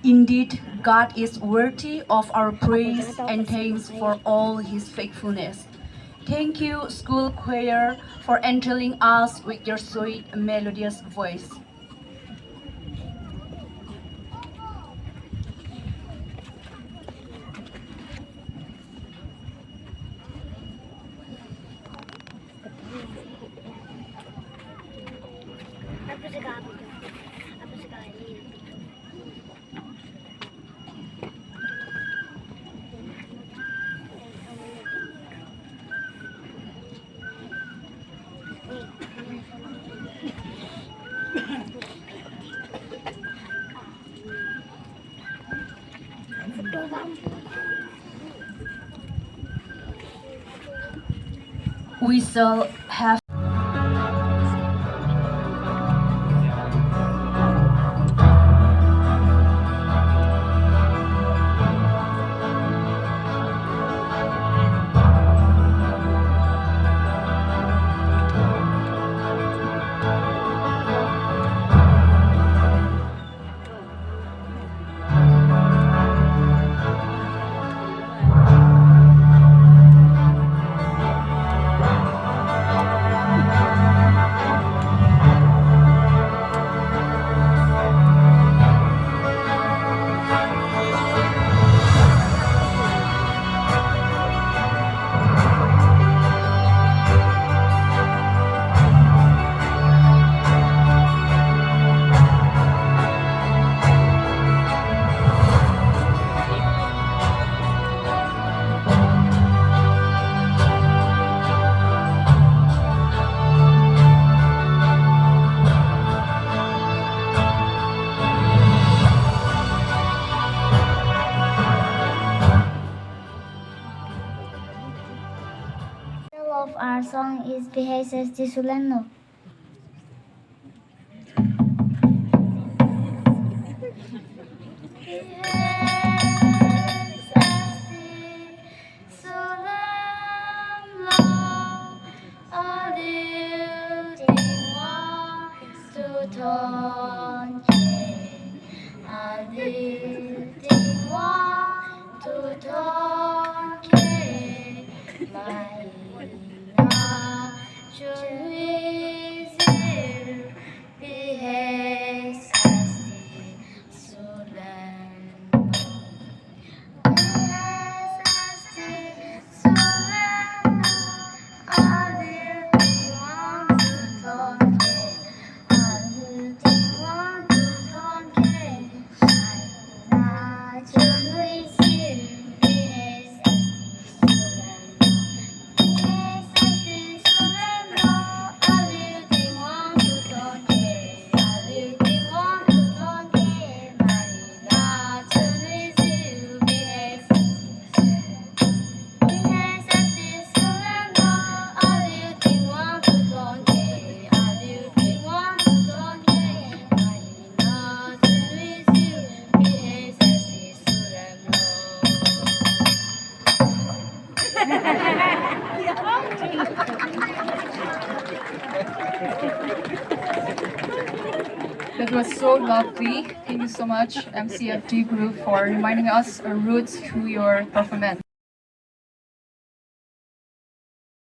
Indeed, God is worthy of our praise and thanks for all his faithfulness. Thank you, school choir, for entering us with your sweet, melodious voice. We shall have The title of our song is Biheses di Sulenno. That was so lovely. Thank you so much, MCFD Group, for reminding us our roots through your performance.